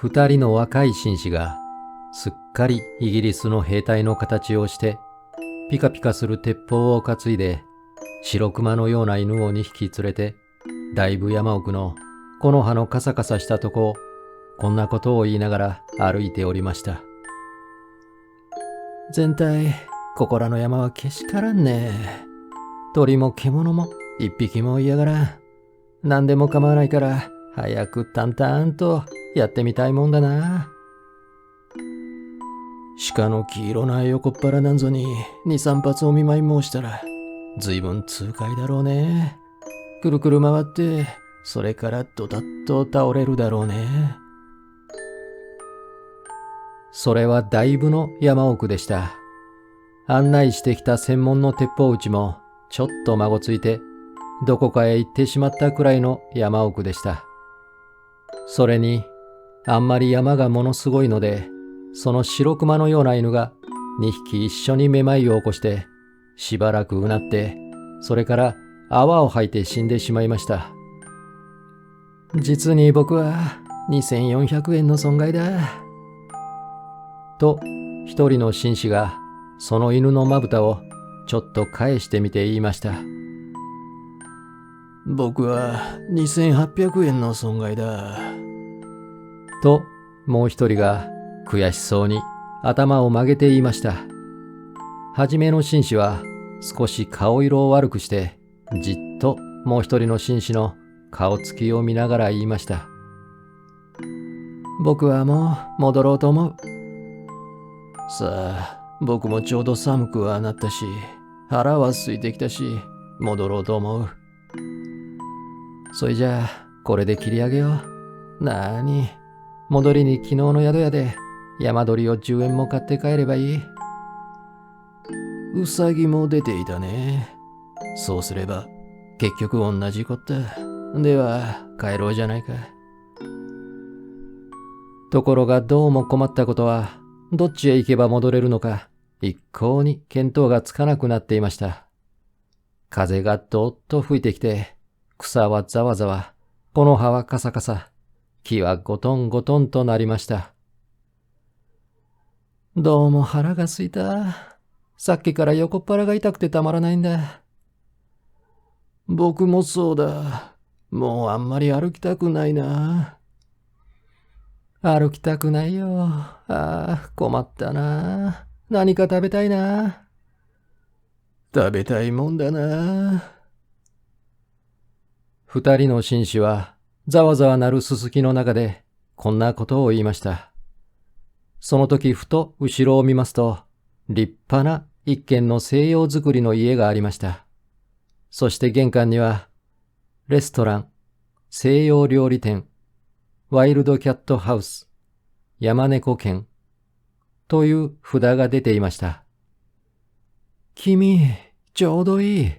二人の若い紳士がすっかりイギリスの兵隊の形をしてピカピカする鉄砲を担いで白熊のような犬を2匹連れてだいぶ山奥の木の葉のカサカサしたとこをこんなことを言いながら歩いておりました。全体ここらの山はけしからんね。鳥も獣も一匹も嫌がらん。何でも構わないから早く淡々とやってみたいもんだな。鹿の黄色な横っ腹なんぞに2、3発お見舞い申したら随分痛快だろうね。くるくる回ってそれからドタッと倒れるだろうね。それはだいぶの山奥でした。案内してきた専門の鉄砲撃ちもちょっとまごついてどこかへ行ってしまったくらいの山奥でした。それにあんまり山がものすごいので、その白熊のような犬が2匹一緒にめまいを起こしてしばらくうなって、それから泡を吐いて死んでしまいました。実に僕は2400円の損害だ。と一人の紳士がその犬のまぶたをちょっと返してみて言いました。僕は2800円の損害だ。ともう一人が悔しそうに頭を曲げて言いました。はじめの紳士は少し顔色を悪くしてじっともう一人の紳士の顔つきを見ながら言いました。僕はもう戻ろうと思う。さあ、僕もちょうど寒くはなったし、腹は空いてきたし、戻ろうと思う。それじゃあ、これで切り上げよう。なーに、戻りに昨日の宿屋で山鳥を10円も買って帰ればいい。うさぎも出ていたね。そうすれば、結局同じこった。では、帰ろうじゃないか。ところがどうも困ったことは、どっちへ行けば戻れるのか、一向に見当がつかなくなっていました。風がどっと吹いてきて、草はざわざわ、木の葉はカサカサ、木はゴトンゴトンとなりました。どうも腹が空いた。さっきから横っ腹が痛くてたまらないんだ。僕もそうだ。もうあんまり歩きたくないな。歩きたくないよ。ああ、困ったな。何か食べたいな。食べたいもんだな。二人の紳士はざわざわなるすすきの中でこんなことを言いました。その時ふと後ろを見ますと、立派な一軒の西洋造りの家がありました。そして玄関には、レストラン、西洋料理店、ワイルドキャットハウス、山猫犬という札が出ていました。君、ちょうどいい。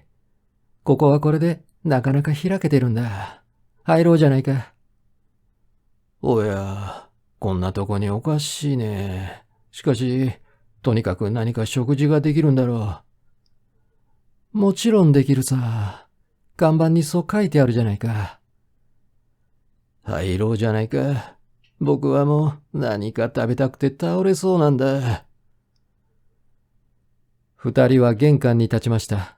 ここはこれでなかなか開けてるんだ。入ろうじゃないか。おや、こんなとこにおかしいね。しかし、とにかく何か食事ができるんだろう。もちろんできるさ。看板にそう書いてあるじゃないか。入ろうじゃないか。僕はもう何か食べたくて倒れそうなんだ。二人は玄関に立ちました。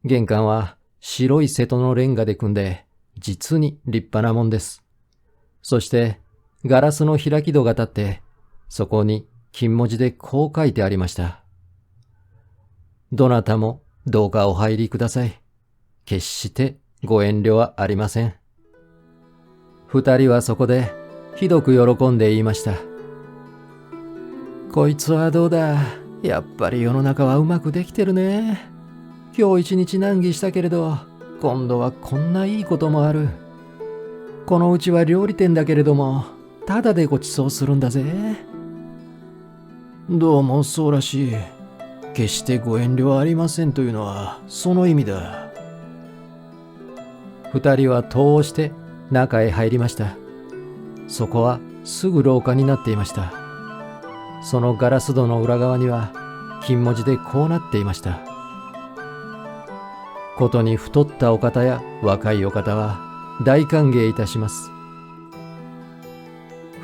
玄関は白い瀬戸のレンガで組んで、実に立派なもんです。そしてガラスの開き戸が立って、そこに金文字でこう書いてありました。どなたもどうかお入りください。決してご遠慮はありません。二人はそこでひどく喜んで言いました。こいつはどうだ。やっぱり世の中はうまくできてるね。今日一日難儀したけれど、今度はこんないいこともある。このうちは料理店だけれども、ただでご馳走するんだぜ。どうもそうらしい。決してご遠慮はありませんというのはその意味だ。二人は戸をして中へ入りました。そこはすぐ廊下になっていました。そのガラス戸の裏側には金文字でこうなっていました。ことに太ったお方や若いお方は大歓迎いたします。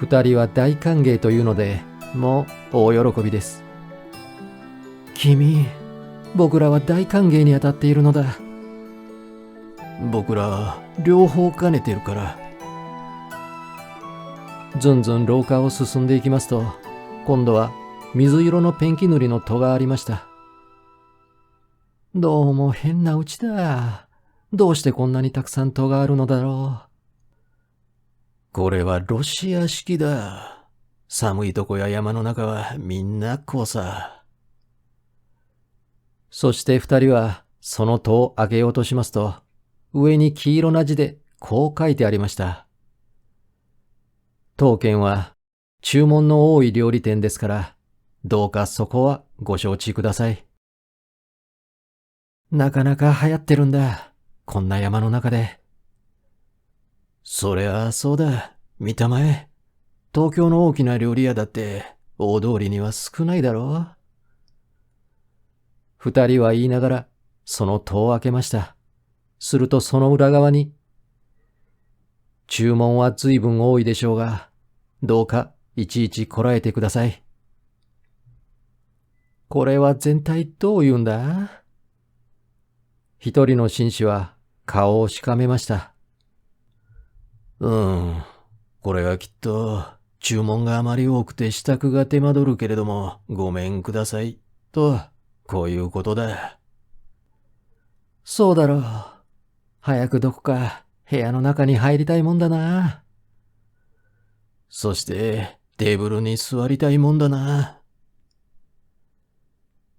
二人は大歓迎というので、もう大喜びです。君、僕らは大歓迎に当たっているのだ。僕ら、両方兼ねてるから。ずんずん廊下を進んでいきますと、今度は水色のペンキ塗りの戸がありました。どうも変な家だ。どうしてこんなにたくさん戸があるのだろう。これはロシア式だ。寒いとこや山の中はみんなこうさ。そして二人はその戸を開けようとしますと、上に黄色な字でこう書いてありました。当軒は注文の多い料理店ですから、どうかそこはご承知ください。なかなか流行ってるんだ。こんな山の中で。そりゃあそうだ。見たまえ。東京の大きな料理屋だって大通りには少ないだろう。二人は言いながらその戸を開けました。するとその裏側に、注文は随分多いでしょうが、どうかいちいちこらえてください。これは全体どう言うんだ？一人の紳士は顔をしかめました。これはきっと注文があまり多くて支度が手間取るけれどもごめんくださいと、こういうことだ。そうだろう。早くどこか部屋の中に入りたいもんだな。そしてテーブルに座りたいもんだな。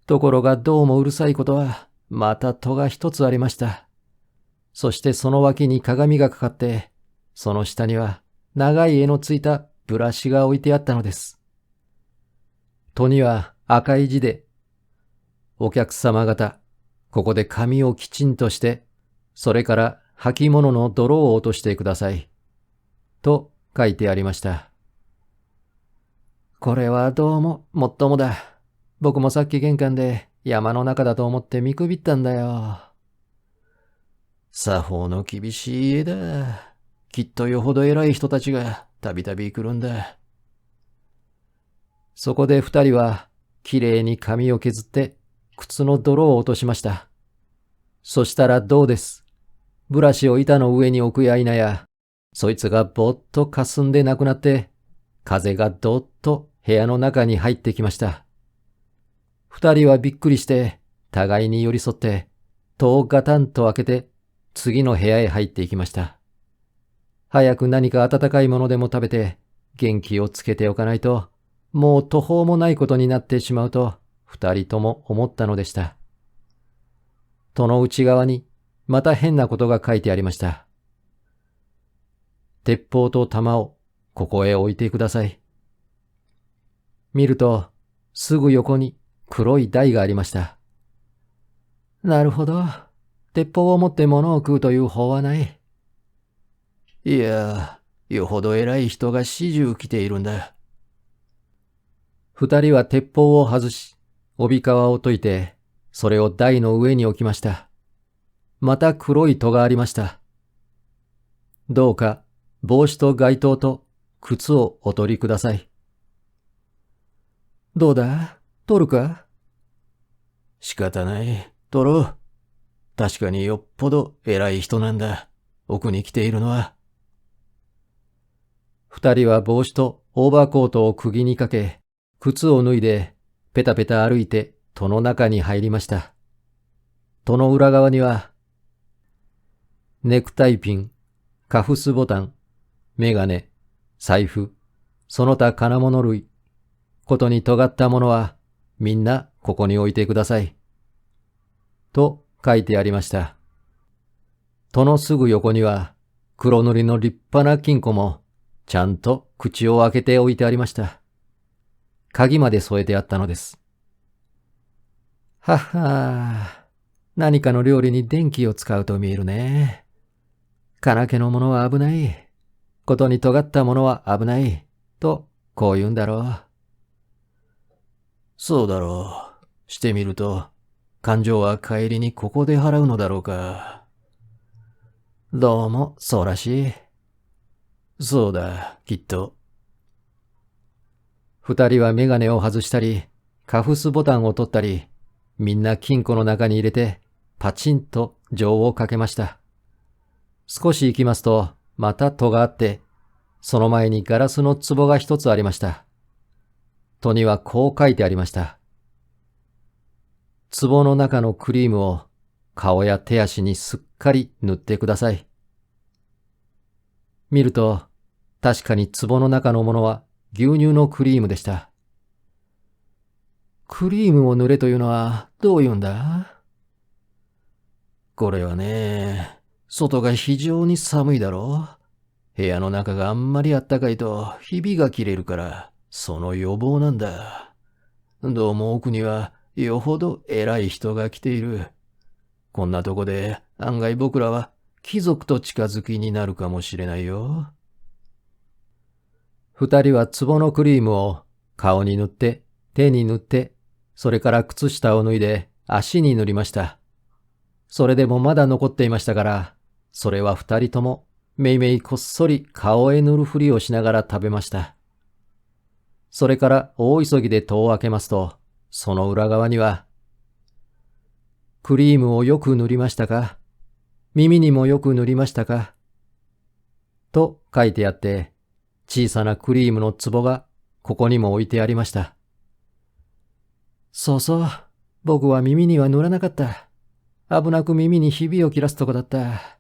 ところがどうもうるさいことはまた戸が一つありました。そしてその脇に鏡がかかって、その下には長い柄のついたブラシが置いてあったのです。戸には赤い字で、お客様方、ここで髪をきちんとして、それから履物の泥を落としてください。と書いてありました。これはどうももっともだ。僕もさっき玄関で山の中だと思って見くびったんだよ。作法の厳しい家だ。きっとよほど偉い人たちがたびたび来るんだ。そこで二人はきれいに髪を削って靴の泥を落としました。そしたらどうです。ブラシを板の上に置くや否や、そいつがぼっと霞んでなくなって、風がどっと部屋の中に入ってきました。二人はびっくりして、互いに寄り添って、戸をガタンと開けて、次の部屋へ入っていきました。早く何か温かいものでも食べて、元気をつけておかないと、もう途方もないことになってしまうと、二人とも思ったのでした。戸の内側に、また変なことが書いてありました。鉄砲と弾をここへ置いてください。見ると、すぐ横に黒い台がありました。なるほど。鉄砲を持って物を食うという法はない。いや、よほど偉い人が始終来ているんだ。二人は鉄砲を外し、帯皮を解いて、それを台の上に置きました。また黒い戸がありました。どうか帽子と街灯と靴をお取りください。どうだ？取るか？仕方ない。取ろう。確かによっぽど偉い人なんだ。奥に来ているのは。二人は帽子とオーバーコートを釘にかけ、靴を脱いでペタペタ歩いて戸の中に入りました。戸の裏側には、ネクタイピン、カフスボタン、メガネ、財布、その他金物類、ことに尖ったものはみんなここに置いてください。と書いてありました。戸のすぐ横には黒塗りの立派な金庫もちゃんと口を開けて置いてありました。鍵まで添えてあったのです。はっは、何かの料理に電気を使うと見えるね。金気のものは危ない。ことに尖ったものは危ない。と、こう言うんだろう。そうだろう。してみると、勘定は帰りにここで払うのだろうか。どうも、そうらしい。そうだ、きっと。二人はメガネを外したり、カフスボタンを取ったり、みんな金庫の中に入れて、パチンと錠をかけました。少し行きますと、また戸があって、その前にガラスの壺が一つありました。戸にはこう書いてありました。壺の中のクリームを顔や手足にすっかり塗ってください。見ると、確かに壺の中のものは牛乳のクリームでした。クリームを塗れというのはどういうんだ？これはね、外が非常に寒いだろう。部屋の中があんまりあったかいとひびが切れるから、その予防なんだ。どうも奥にはよほど偉い人が来ている。こんなとこで案外僕らは貴族と近づきになるかもしれないよ。二人は壺のクリームを顔に塗って、手に塗って、それから靴下を脱いで足に塗りました。それでもまだ残っていましたから、それは二人ともめいめいこっそり顔へ塗るふりをしながら食べました。それから大急ぎで戸を開けますと、その裏側には、クリームをよく塗りましたか？耳にもよく塗りましたか？と書いてあって、小さなクリームの壺がここにも置いてありました。そうそう、僕は耳には塗らなかった。危なく耳にひびを切らすとこだった。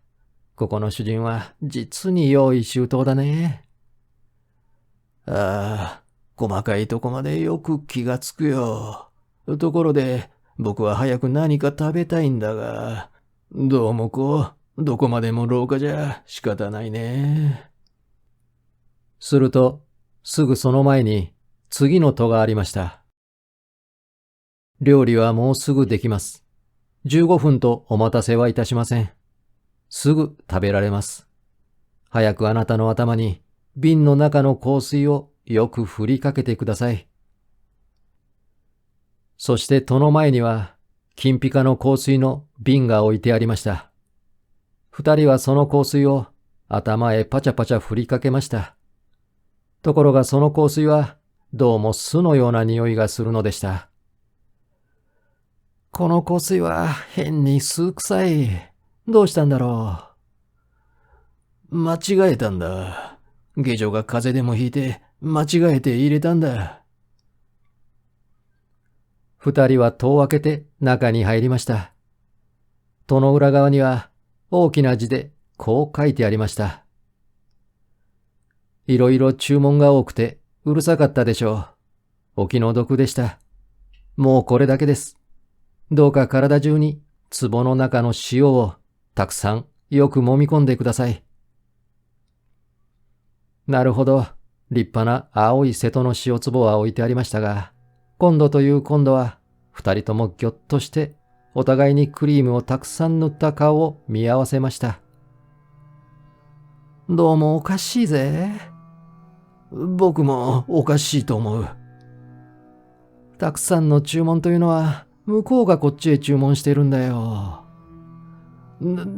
ここの主人は実に用意周到だね。ああ、細かいとこまでよく気がつくよ。ところで、僕は早く何か食べたいんだが、どうもどこまでも廊下じゃ仕方ないね。すると、すぐその前に次の戸がありました。料理はもうすぐできます。15分とお待たせはいたしません。すぐ食べられます。早くあなたの頭に瓶の中の香水をよく振りかけてください。そして戸の前には金ピカの香水の瓶が置いてありました。二人はその香水を頭へパチャパチャ振りかけました。ところがその香水はどうも酢のような匂いがするのでした。この香水は変に酢臭い。どうしたんだろう。間違えたんだ。下女が風邪でもひいて間違えて入れたんだ。二人は戸を開けて中に入りました。戸の裏側には大きな字でこう書いてありました。いろいろ注文が多くてうるさかったでしょう。お気の毒でした。もうこれだけです。どうか体中に壺の中の塩をたくさんよく揉み込んでください。なるほど。立派な青い瀬戸の塩壺は置いてありましたが、今度という今度は二人ともぎょっとしてお互いにクリームをたくさん塗った顔を見合わせました。どうもおかしいぜ。僕もおかしいと思う。たくさんの注文というのは向こうがこっちへ注文してるんだよ。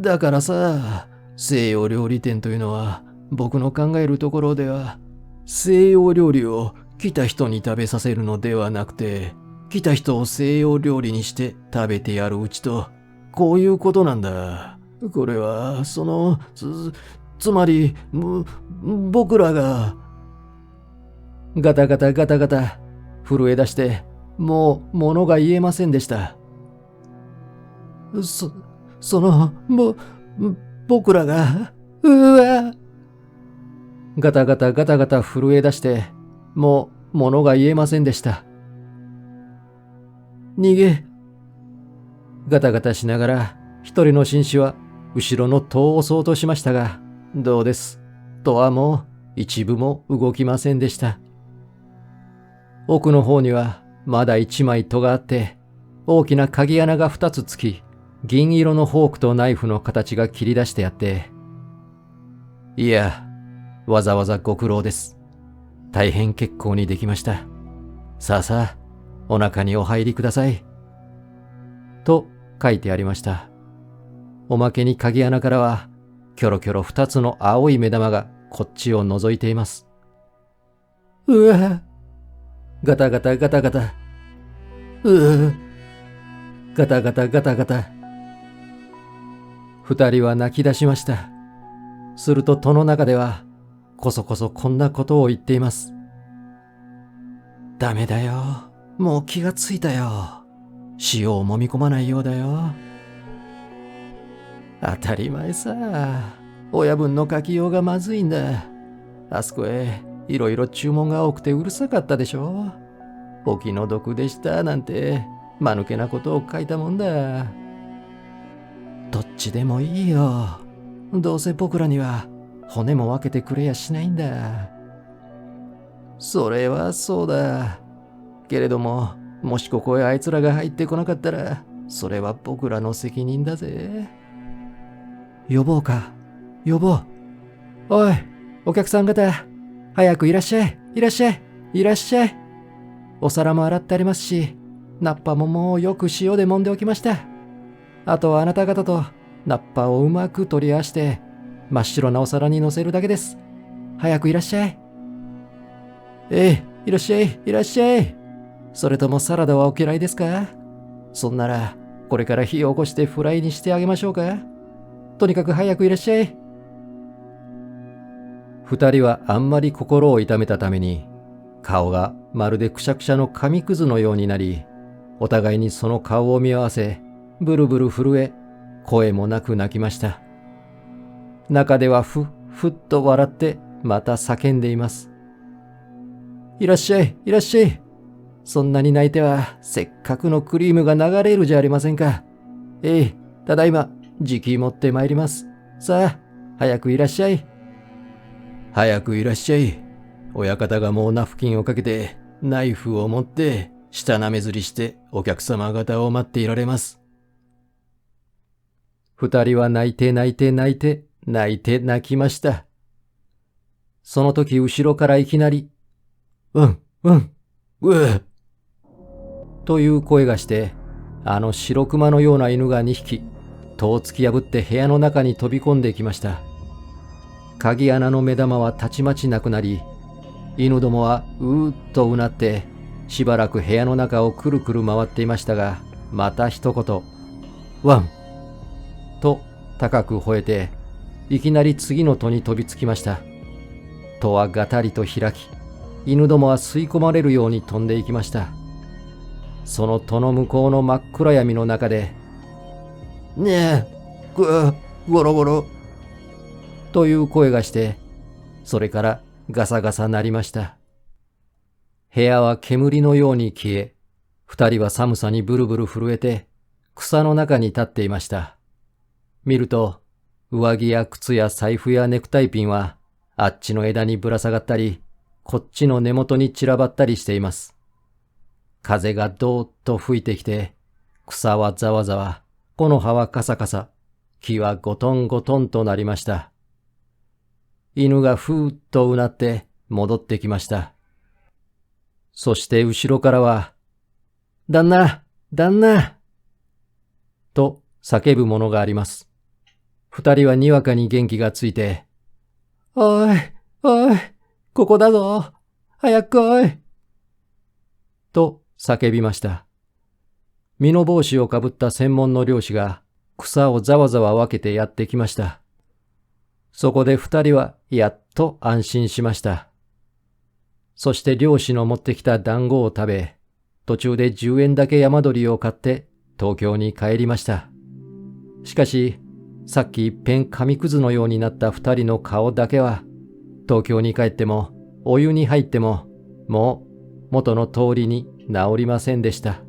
だからさ、西洋料理店というのは僕の考えるところでは西洋料理を来た人に食べさせるのではなくて、来た人を西洋料理にして食べてやるうちと、こういうことなんだ。これは、つまり、僕らが、ガタガタガタガタ、震え出して、もう物が言えませんでした。僕らが、うわ。ガタガタガタガタ震え出して、もう物が言えませんでした。ガタガタしながら一人の紳士は後ろの戸を押そうとしましたが、どうです。戸はもう一部も動きませんでした。奥の方にはまだ一枚戸があって、大きな鍵穴が二つつき、銀色のフォークとナイフの形が切り出してあって、いや、わざわざご苦労です。大変結構にできました。さあさあ、お腹にお入りください。と書いてありました。おまけに鍵穴からは、キョロキョロ二つの青い目玉がこっちを覗いています。うわ、ガタガタガタガタ。ガタガタガタガタ。二人は泣き出しました。すると戸の中では、こそこそこんなことを言っています。ダメだよ。もう気がついたよ。塩を揉み込まないようだよ。当たり前さ。親分の書きようがまずいんだ。あそこへいろいろ注文が多くてうるさかったでしょ。お気の毒でしたなんて間抜けなことを書いたもんだ。どっちでもいいよ。どうせ僕らには骨も分けてくれやしないんだ。それはそうだ。けれども、もしここへあいつらが入ってこなかったら、それは僕らの責任だぜ。呼ぼうか。呼ぼう。おい、お客さん方、早くいらっしゃい、いらっしゃい、いらっしゃい。お皿も洗ってありますし、ナッパももうよく塩で揉んでおきました。あとはあなた方とナッパをうまく取り合わして、真っ白なお皿に乗せるだけです。早くいらっしゃい。いらっしゃい、いらっしゃい。それともサラダはお嫌いですか？そんなら、これから火を起こしてフライにしてあげましょうか？とにかく早くいらっしゃい。二人はあんまり心を痛めたために、顔がまるでくしゃくしゃの紙くずのようになり、お互いにその顔を見合わせ、ブルブル震え、声もなく泣きました。中ではふっと笑って、また叫んでいます。いらっしゃい、いらっしゃい。そんなに泣いては、せっかくのクリームが流れるじゃありませんか。ただいま、じき持ってまいります。さあ、早くいらっしゃい。早くいらっしゃい。親方がもうナフキンをかけて、ナイフを持って、舌なめずりしてお客様方を待っていられます。二人は泣いて泣いて泣いて泣いて泣きました。その時後ろからいきなり、という声がして、あの白熊のような犬が2匹、戸を突き破って部屋の中に飛び込んできました。鍵穴の目玉はたちまちなくなり、犬どもはうーっとうなって、しばらく部屋の中をくるくる回っていましたが、また一言、ワンと高く吠えて、いきなり次の戸に飛びつきました。戸はガタリと開き、犬どもは吸い込まれるように飛んでいきました。その戸の向こうの真っ暗闇の中で、ねえ、ゴロゴロ、という声がして、それからガサガサ鳴りました。部屋は煙のように消え、二人は寒さにブルブル震えて、草の中に立っていました。見ると、上着や靴や財布やネクタイピンは、あっちの枝にぶら下がったり、こっちの根元に散らばったりしています。風がどーっと吹いてきて、草はざわざわ、木の葉はカサカサ、木はゴトンゴトンとなりました。犬がふーっとうなって戻ってきました。そして後ろからは、旦那、旦那と叫ぶものがあります。二人はにわかに元気がついて、おい、おい、ここだぞ、早く来いと叫びました。身の帽子をかぶった専門の猟師が草をざわざわ分けてやってきました。そこで二人はやっと安心しました。そして猟師の持ってきた団子を食べ、途中で10円だけ山鳥を買って東京に帰りました。しかし、さっき一遍紙くずのようになった二人の顔だけは、東京に帰ってもお湯に入っても、もう元の通りに治りませんでした。